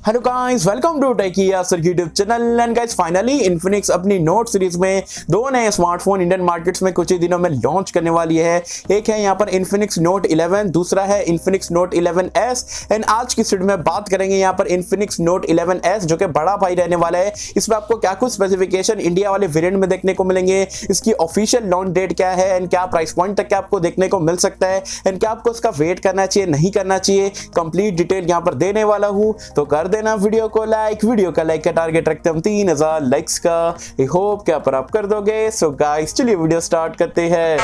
Hello guys, welcome to techie Yasir YouTube channel. And guys finally Infinix अपनी note series में दो नए smartphone Indian markets में कुछ ही दिनों में लॉन्च करने वाली है। एक है यहाँ पर इन्फिनिक्स नोट 11, दूसरा है इन्फिनिक्स नोट 11S। एंड आज की वीडियो में बात करेंगे यहाँ पर इन्फिनिक्स नोट 11S जो कि बड़ा भाई रहने वाला है। इसमें आपको क्या कुछ स्पेसिफिकेशन इंडिया वाले वेरिएंट में देखने को मिलेंगे, इसकी ऑफिशियल लॉन्च डेट क्या है एंड क्या प्राइस पॉइंट तक आपको देखने को मिल सकता है एंड क्या आपको इसका वेट करना चाहिए नहीं करना चाहिए, कंप्लीट डिटेल यहाँ पर देने वाला हूँ। तो कर देना वीडियो का लाइक का टारगेट रखते हम 3000 लाइक्स का। आई होप क्या पर आप कर दोगे। सो गाइस चलिए वीडियो स्टार्ट करते हैं।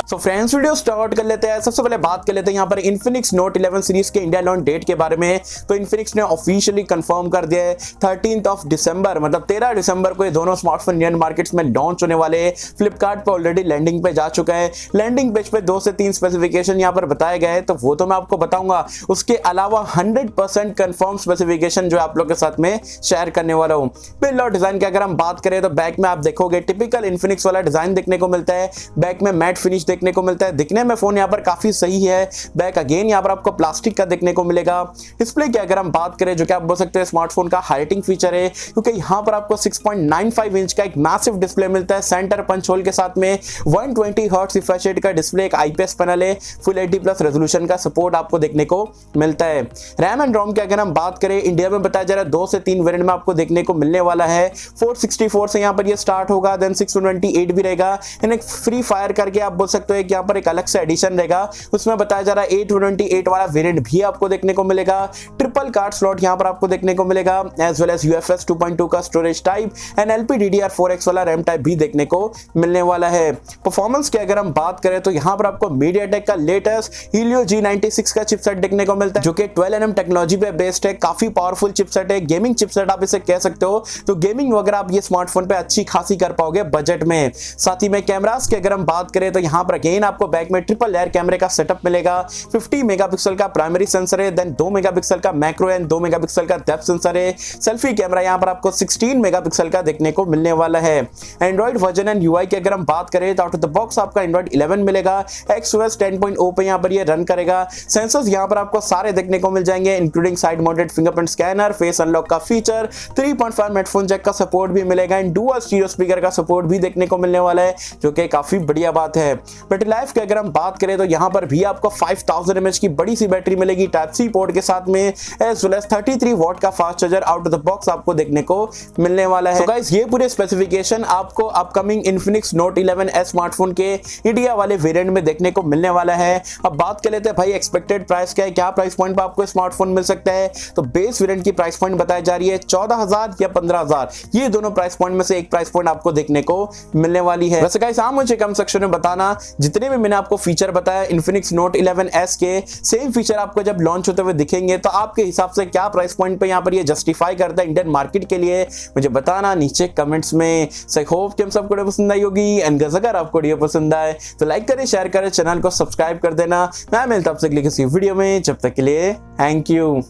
सो फ्रेंड्स वीडियो स्टार्ट कर लेते हैं। सबसे पहले बात कर लेते हैं यहाँ पर इन्फिनिक्स नोट 11 सीरीज के इंडिया लॉन्च डेट के बारे में। तो इन्फिनिक्स ने ऑफिशियली कंफर्म कर दिया है 13 दिसंबर, मतलब 13 दिसंबर को ये दोनों स्मार्टफोन इंडियन मार्केट्स में लॉन्च होने वाले हैं। फ्लिपकार्ट पर ऑलरेडी लैंडिंग पे जा चुका है। लैंडिंग पेज पे 2 से 3 स्पेसिफिकेशन यहाँ पर बताए गए हैं, तो वो तो मैं आपको बताऊंगा। उसके अलावा 100% कंफर्म स्पेसिफिकेशन जो आप लोग के साथ में शेयर करने वाला हूँ। बिल्ड और डिजाइन की अगर हम बात करें तो बैक में आप देखोगे टिपिकल इन्फिनिक्स वाला डिजाइन देखने को मिलता है। बैक में मैट फिनिश देखने को मिलता है। दिखने में फोन यहाँ पर काफी सही है। बैक अगेन यहाँ पर आपको प्लास्टिक का देखने को मिलेगा। डिस्प्ले की अगर हम बात करें, जो कि आप बोल सकते हैं स्मार्टफोन का हाइलाइटिंग फीचर है, क्योंकि यहाँ पर आपको 6.95 इंच का एक मैसिव डिस्प्ले मिलता है सेंटर पंच होल के साथ में। 120 हर्ट्ज रिफ्रेश रेट का डिस्प्ले, एक आईपीएस पैनल है, फुल HD+ रेजोल्यूशन का सपोर्ट आपको देखने को मिलता है। रैम एंड रोम की अगर हम बात करें, इंडिया में बताया जा रहा है 2 से 3 वेरिएंट में आपको देखने को मिलने वाला है। 464 से यहाँ पर ये स्टार्ट होगा, देन 628 भी रहेगा। एक फ्री फायर करके आप बोल सकते हो कि यहाँ पर एक अलग से एडिशन रहेगा, उसमें बताया जा रहा है 828 वाला वेरिएंट भी आपको देखने को मिलेगा। ट्रिपल कार्ड स्लॉट यहाँ पर आपको देखने को मिलेगा, एज वेल एज UFS 2.2 का स्टोरेज टाइप एंड LPDDR4X वाला रैम टाइप भी देखने को मिलने वाला है। परफॉर्मेंस की अगर हम बात करें तो यहाँ पर आपको मीडियाटेक का लेटेस्ट हीलियो G96 का चिपसेट देखने को मिलता है, जो कि 12nm टेक्नोलॉजी पे बेस्ड है। काफी पावरफुल चिपसेट है, गेमिंग चिपसेट आप इसे कह सकते हो। तो गेमिंग वगैरह आप ये स्मार्टफोन पे अच्छी खासी कर पाओगे बजट में। साथ ही में कैमरास की अगर हम बात करें तो यहाँ पर अगेन आपको बैक में ट्रिपल लेयर कैमरे का सेटअप मिलेगा। 50 मेगापिक्सल का प्राइमरी सेंसर है, देन 2 मेगापिक्सल का मैक्रो एंड 2 मेगापिक्सल का डेप्थ सेंसर है। सेल्फी कैमरा यहाँ पर आपको 16 मेगापिक्सल का देखने को मिलने वाला है। एंड्रॉइड वर्जन एंड UI की अगर हम बात करें तो आउट ऑफ द बॉक्स आपका एंड्रॉइड 11 मिलेगा। XOS 10.0 पे यहाँ पर ये रन करेगा। सेंसर्स यहाँ पर आपको सारे देखने को मिल जाएंगे, including side mounted fingerprint scanner, face unlock का फीचर, 3.5 हेडफोन जैक का सपोर्ट भी मिलेगा एंड डुअल स्टीरियो स्पीकर का सपोर्ट भी देखने को मिलने वाला है, जो कि काफी बढ़िया बात है। बैटरी लाइफ की अगर हम बात करें तो यहाँ पर भी आपको 5000 mAh की बड़ी सी बैटरी मिलेगी Type-C पोर्ट के साथ में, एज वेल एज 33 वॉट का fast charger out of the box आपको देखने को मिलने वाला है। तो गाइस ये पूरे स्पेसिफिकेशन आपको upcoming Infinix note 11S smartphone के इंडिया वाले वेरिएंट में देखने को मिलने वाला है। अब बात कर लेते हैं भाई एक्सपेक्टेड प्राइस क्या है, क्या प्राइस पॉइंट पर आपको स्मार्टफोन मिल सकता है। तो बेस वेरिएंट की प्राइस पॉइंट बताई जा रही है 14000 या 15000। ये दोनों प्राइस पॉइंट में से एक प्राइस पॉइंट आपको देखने को मिलने वाली है। वैसे गाइस आप मुझे कमेंट सेक्शन में बताना, जितने भी मैंने आपको फीचर बताया इन्फिनिक्स नोट 11S के, सेम फीचर आपको जब लॉन्च होते हुए दिखेंगे तो आपके हिसाब से क्या प्राइस पॉइंट पे यहाँ पर ये जस्टिफाई करता है इंडियन मार्केट के लिए, मुझे बताना नीचे कमेंट्स में। सो आई होप कि हम सबको वीडियो पसंद आई होगी एंड अगर आपको वीडियो पसंद आए तो लाइक करें, शेयर करें, चैनल को सब्सक्राइब कर देना। मैं मिलता हूं आपसे किसी वीडियो में, जब तक के लिए थैंक यू।